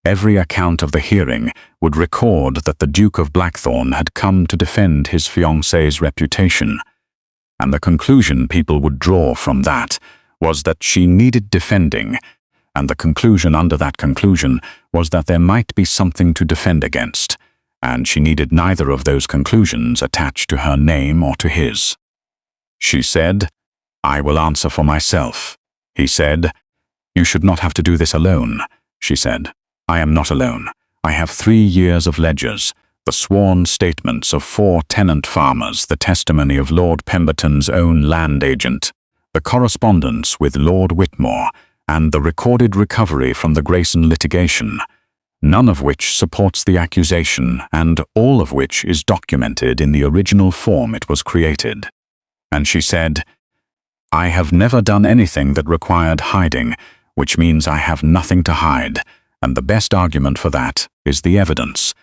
every account of the hearing would record that the Duke of Blackthorne had come to defend his fiancée's reputation, and the conclusion people would draw from that was that she needed defending, and the conclusion under that conclusion was that there might be something to defend against, and she needed neither of those conclusions attached to her name or to his. She said, "I will answer for myself." He said, "You should not have to do this alone." She said, "I am not alone. I have 3 years of ledgers, the sworn statements of 4 tenant farmers, the testimony of Lord Pemberton's own land agent, the correspondence with Lord Whitmore, and the recorded recovery from the Grayson litigation. none of which supports the accusation and all of which is documented in the original form it was created. And she said, "I have never done anything that required hiding, which means I have nothing to hide, and the best argument for that is the evidence,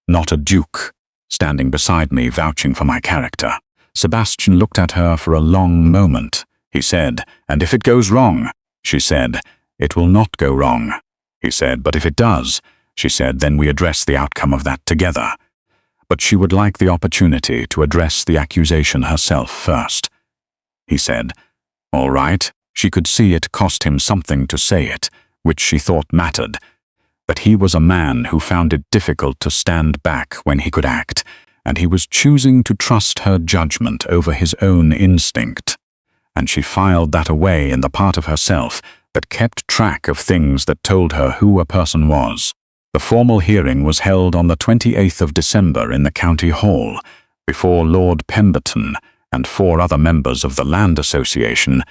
not a duke standing beside me vouching for my character." Sebastian looked at her for a long moment. He said, "And if it goes wrong?" She said, "It will not go wrong." He said, "But if it does," she said, "then we address the outcome of that together." But she would like the opportunity to address the accusation herself first. He said, "All right." She could see it cost him something to say it, which she thought mattered. But he was a man who found it difficult to stand back when he could act, and he was choosing to trust her judgment over his own instinct. And she filed that away in the part of herself that kept track of things that told her who a person was. The formal hearing was held on the 28th of December in the County Hall, before Lord Pemberton and 4 other members of the Land Association,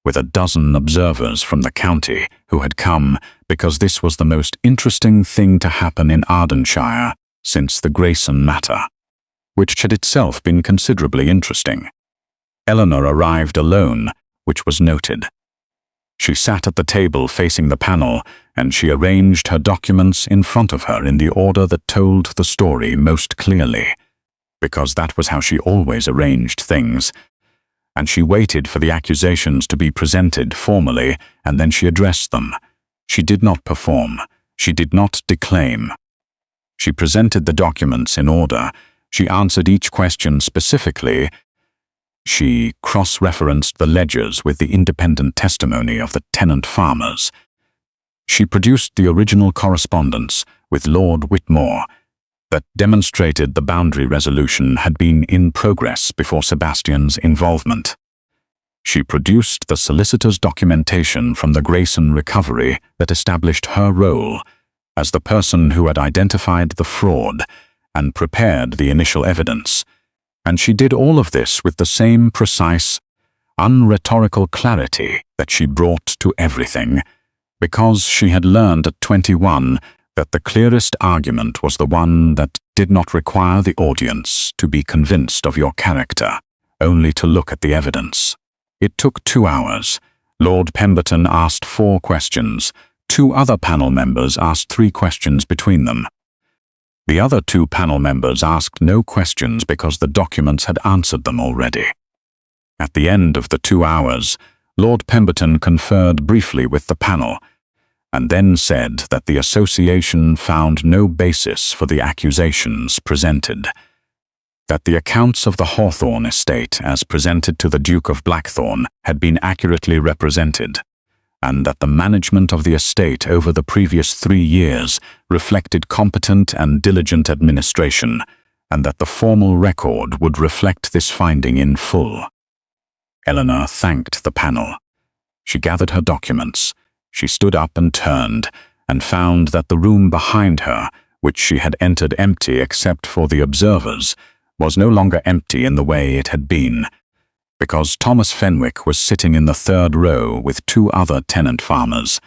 with a dozen observers from the county who had come because this was the most interesting thing to happen in Ardenshire since the Grayson matter, which had itself been considerably interesting. Eleanor arrived alone, which was noted. She sat at the table facing the panel, and she arranged her documents in front of her in the order that told the story most clearly, because that was how she always arranged things. And she waited for the accusations to be presented formally, and then she addressed them. She did not perform. She did not declaim. She presented the documents in order. She answered each question specifically. She cross-referenced the ledgers with the independent testimony of the tenant farmers. She produced the original correspondence with Lord Whitmore that demonstrated the boundary resolution had been in progress before Sebastian's involvement. She produced the solicitor's documentation from the Grayson recovery that established her role as the person who had identified the fraud and prepared the initial evidence. And she did all of this with the same precise, unrhetorical clarity that she brought to everything, because she had learned at 21 that the clearest argument was the one that did not require the audience to be convinced of your character, only to look at the evidence. It took 2 hours. Lord Pemberton asked 4 questions. 2 other panel members asked 3 questions between them. The other 2 panel members asked no questions because the documents had answered them already. At the end of the 2 hours, Lord Pemberton conferred briefly with the panel, and then said that the association found no basis for the accusations presented, that the accounts of the Hawthorne estate as presented to the Duke of Blackthorne had been accurately represented, and that the management of the estate over the previous 3 years reflected competent and diligent administration, and that the formal record would reflect this finding in full. Eleanor thanked the panel. She gathered her documents. She stood up and turned, and found that the room behind her, which she had entered empty except for the observers, was no longer empty in the way it had been, because Thomas Fenwick was sitting in the 3rd row with 2 other tenant farmers,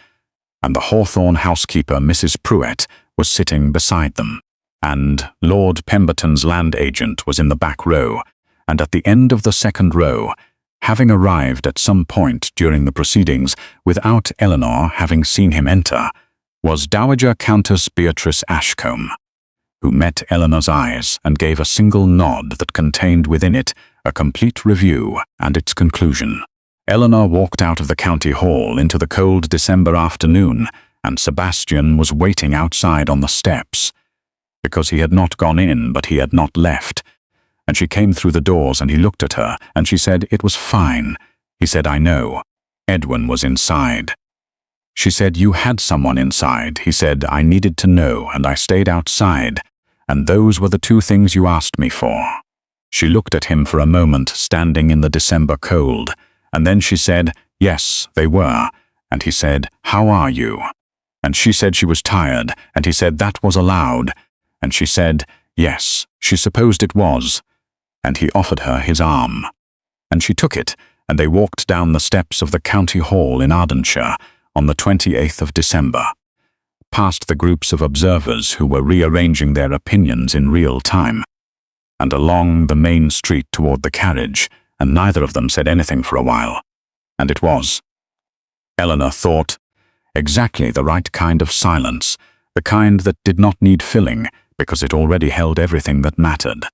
and the Hawthorne housekeeper, Mrs. Pruett, was sitting beside them, and Lord Pemberton's land agent was in the back row, and at the end of the 2nd row, having arrived at some point during the proceedings without Eleanor having seen him enter, was Dowager Countess Beatrice Ashcombe, who met Eleanor's eyes and gave a single nod that contained within it a complete review and its conclusion. Eleanor walked out of the county hall into the cold December afternoon, and Sebastian was waiting outside on the steps, because he had not gone in but he had not left. And she came through the doors and he looked at her, and she said it was fine. He said, "I know." Edwin was inside. She said, "You had someone inside." He said, "I needed to know, and I stayed outside, and those were the 2 things you asked me for." She looked at him for a moment, standing in the December cold, and then she said, "Yes, they were." And he said, "How are you?" And she said she was tired, and he said that was allowed. And she said, yes, she supposed it was. And he offered her his arm. And she took it, and they walked down the steps of the county hall in Ardenshire on the 28th of December. past the groups of observers who were rearranging their opinions in real time, and along the main street toward the carriage, and neither of them said anything for a while. And it was, Eleanor thought, exactly the right kind of silence, the kind that did not need filling because it already held everything that mattered.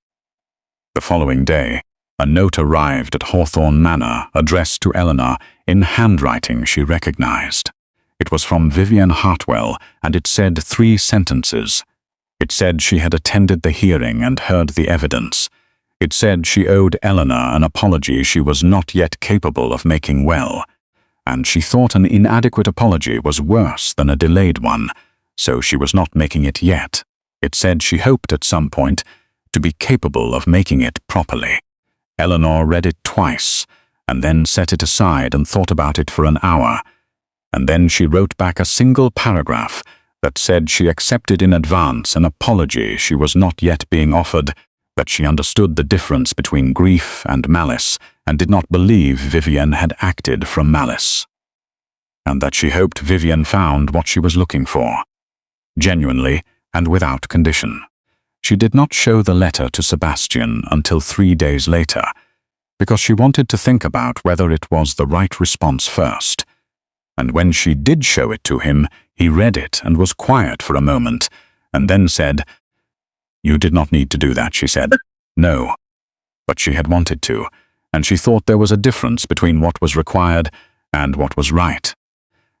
The following day, a note arrived at Hawthorne Manor addressed to Eleanor in handwriting she recognized. It was from Vivian Hartwell, and it said 3 sentences. It said she had attended the hearing and heard the evidence. It said she owed Eleanor an apology she was not yet capable of making well, and she thought an inadequate apology was worse than a delayed one, so she was not making it yet. It said she hoped at some point to be capable of making it properly. Eleanor read it twice, and then set it aside and thought about it for an hour, and then she wrote back a single paragraph that said she accepted in advance an apology she was not yet being offered, that she understood the difference between grief and malice, and did not believe Vivian had acted from malice, and that she hoped Vivian found what she was looking for, genuinely and without condition. She did not show the letter to Sebastian until 3 days later, because she wanted to think about whether it was the right response first. And when she did show it to him, he read it and was quiet for a moment, and then said, "You did not need to do that," she said. No, but she had wanted to, and she thought there was a difference between what was required and what was right.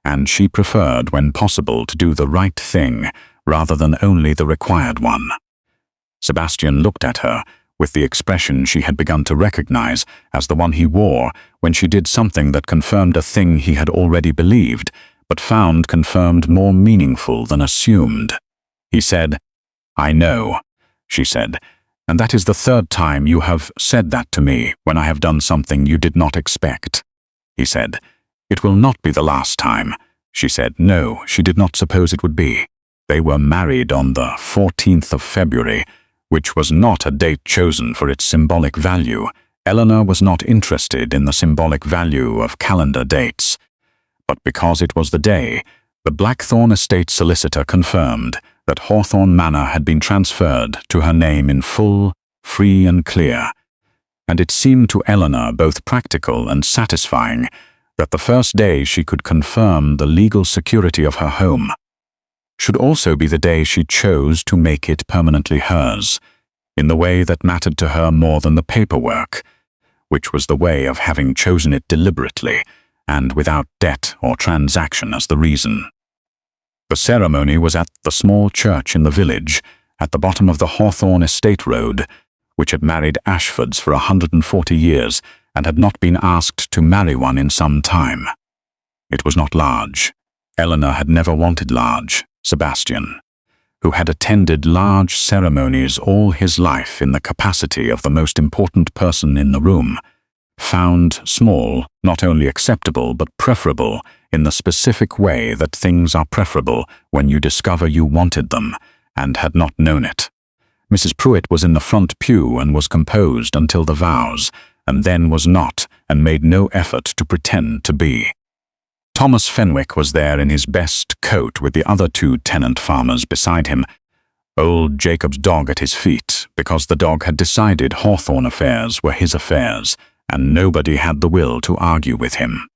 And she preferred, when possible, to do the right thing rather than only the required one. Sebastian looked at her with the expression she had begun to recognize as the one he wore when she did something that confirmed a thing he had already believed, but found confirmed more meaningful than assumed. He said, "I know," she said, "and that is the 3rd time you have said that to me when I have done something you did not expect." He said, "It will not be the last time." She said no, she did not suppose it would be. They were married on the 14th of February, which was not a date chosen for its symbolic value. Eleanor was not interested in the symbolic value of calendar dates, but because it was the day, the Blackthorne estate solicitor confirmed that Hawthorne Manor had been transferred to her name in full, free and clear, and it seemed to Eleanor both practical and satisfying that the first day she could confirm the legal security of her home should also be the day she chose to make it permanently hers, in the way that mattered to her more than the paperwork, which was the way of having chosen it deliberately and without debt or transaction as the reason. The ceremony was at the small church in the village, at the bottom of the Hawthorne estate road, which had married Ashfords for 140 years and had not been asked to marry one in some time. It was not large. Eleanor had never wanted large. Sebastian, who had attended large ceremonies all his life in the capacity of the most important person in the room, found small not only acceptable but preferable in the specific way that things are preferable when you discover you wanted them and had not known it. Mrs. Pruitt was in the front pew and was composed until the vows, and then was not, and made no effort to pretend to be. Thomas Fenwick was there in his best coat with the other 2 tenant farmers beside him, old Jacob's dog at his feet, because the dog had decided Hawthorne affairs were his affairs, and nobody had the will to argue with him.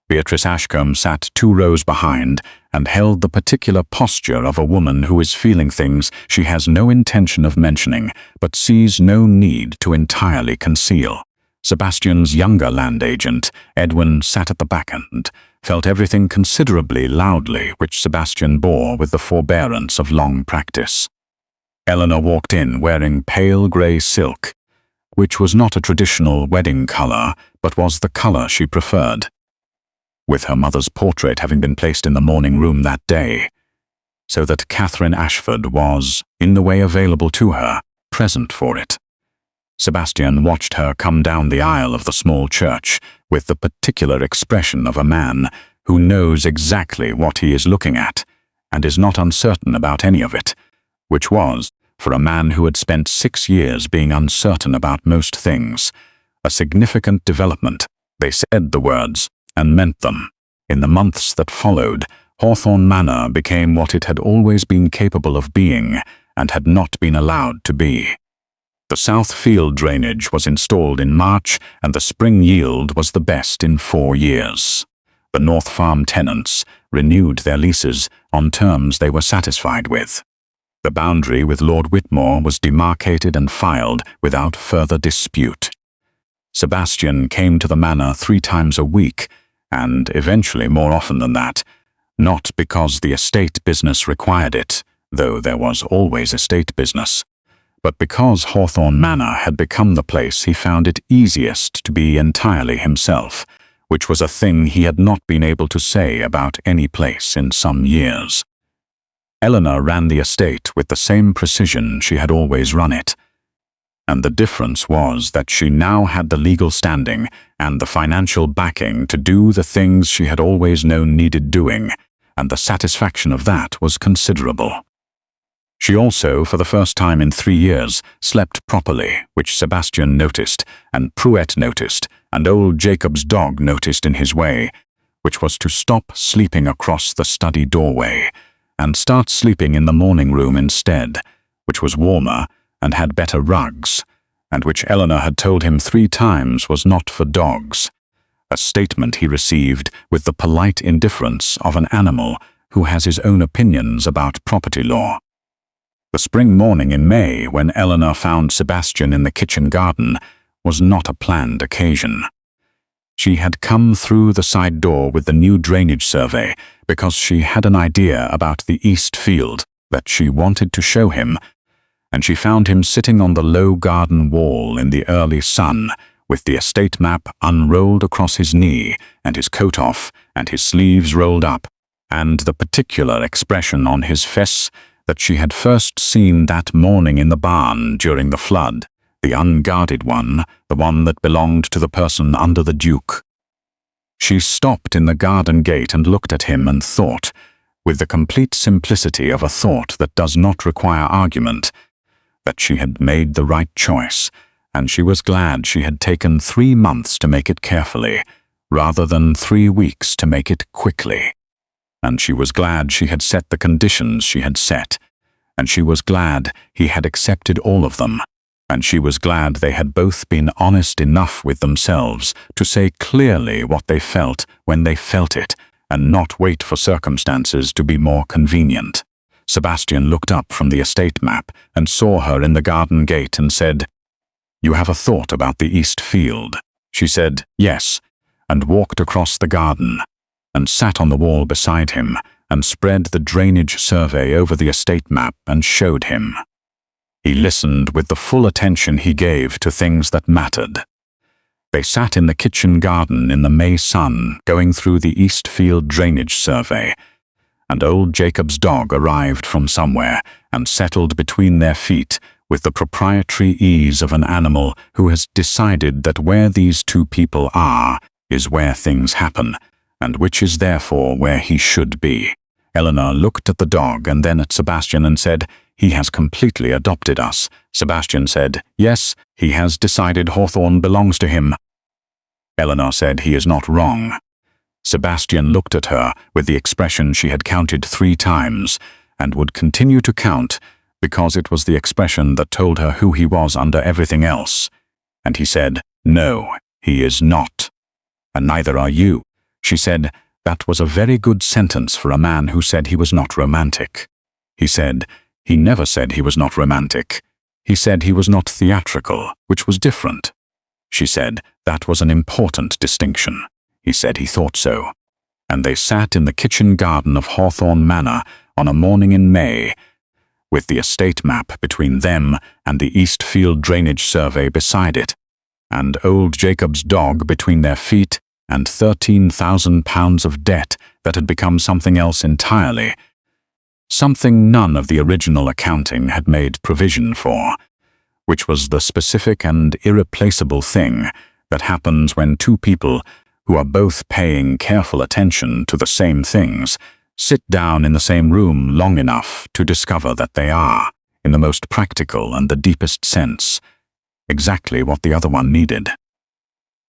Beatrice Ashcombe sat 2 rows behind and held the particular posture of a woman who is feeling things she has no intention of mentioning, but sees no need to entirely conceal. Sebastian's younger land agent, Edwin, sat at the back end, felt everything considerably loudly, which Sebastian bore with the forbearance of long practice. Eleanor walked in wearing pale grey silk, which was not a traditional wedding colour, but was the colour she preferred, with her mother's portrait having been placed in the morning room that day, so that Catherine Ashford was, in the way available to her, present for it. Sebastian watched her come down the aisle of the small church with the particular expression of a man who knows exactly what he is looking at and is not uncertain about any of it, which was, for a man who had spent 6 years being uncertain about most things, a significant development. They said the words and meant them. In the months that followed, Hawthorne Manor became what it had always been capable of being and had not been allowed to be. The south field drainage was installed in March, and the spring yield was the best in 4 years. The North Farm tenants renewed their leases on terms they were satisfied with. The boundary with Lord Whitmore was demarcated and filed without further dispute. Sebastian came to the manor 3 times a week, and eventually more often than that, not because the estate business required it, though there was always estate business, but because Hawthorne Manor had become the place he found it easiest to be entirely himself, which was a thing he had not been able to say about any place in some years. Eleanor ran the estate with the same precision she had always run it, and the difference was that she now had the legal standing and the financial backing to do the things she had always known needed doing, and the satisfaction of that was considerable. She also, for the first time in 3 years, slept properly, which Sebastian noticed, and Pruett noticed, and old Jacob's dog noticed in his way, which was to stop sleeping across the study doorway, and start sleeping in the morning room instead, which was warmer and had better rugs, and which Eleanor had told him 3 times was not for dogs, a statement he received with the polite indifference of an animal who has his own opinions about property law. The spring morning in May, when Eleanor found Sebastian in the kitchen garden, was not a planned occasion. She had come through the side door with the new drainage survey because she had an idea about the east field that she wanted to show him, and she found him sitting on the low garden wall in the early sun, with the estate map unrolled across his knee, and his coat off, and his sleeves rolled up, and the particular expression on his face that she had first seen that morning in the barn during the flood, the unguarded one, the one that belonged to the person under the Duke. She stopped in the garden gate and looked at him and thought, with the complete simplicity of a thought that does not require argument, that she had made the right choice, and she was glad she had taken 3 months to make it carefully, rather than 3 weeks to make it quickly. And she was glad she had set the conditions she had set, and she was glad he had accepted all of them, and she was glad they had both been honest enough with themselves to say clearly what they felt when they felt it, and not wait for circumstances to be more convenient. Sebastian looked up from the estate map and saw her in the garden gate and said, "You have a thought about the east field?" She said, "Yes," and walked across the garden, and sat on the wall beside him, and spread the drainage survey over the estate map and showed him. He listened with the full attention he gave to things that mattered. They sat in the kitchen garden in the May sun, going through the east field drainage survey, and old Jacob's dog arrived from somewhere and settled between their feet with the proprietary ease of an animal who has decided that where these 2 people are is where things happen, and which is therefore where he should be. Eleanor looked at the dog and then at Sebastian and said, "He has completely adopted us." Sebastian said, "Yes, he has decided Hawthorne belongs to him." Eleanor said, "He is not wrong." Sebastian looked at her with the expression she had counted 3 times, and would continue to count, because it was the expression that told her who he was under everything else. And he said, "No, he is not." "And neither are you." She said, "That was a very good sentence for a man who said he was not romantic." He said, "He never said he was not romantic. He said he was not theatrical, which was different." She said, "That was an important distinction." He said he thought so. And they sat in the kitchen garden of Hawthorne Manor on a morning in May, with the estate map between them and the east field drainage survey beside it, and old Jacob's dog between their feet, and £13,000 of debt that had become something else entirely, something none of the original accounting had made provision for, which was the specific and irreplaceable thing that happens when 2 people who are both paying careful attention to the same things sit down in the same room long enough to discover that they are, in the most practical and the deepest sense, exactly what the other one needed.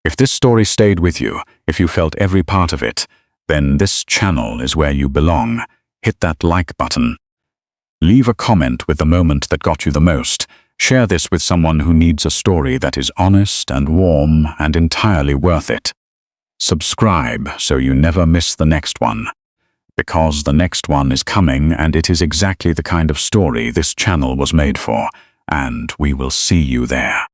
If this story stayed with you, if you felt every part of it, then this channel is where you belong. Hit that like button. Leave a comment with the moment that got you the most. Share this with someone who needs a story that is honest and warm and entirely worth it. Subscribe so you never miss the next one. Because the next one is coming, and it is exactly the kind of story this channel was made for, and we will see you there.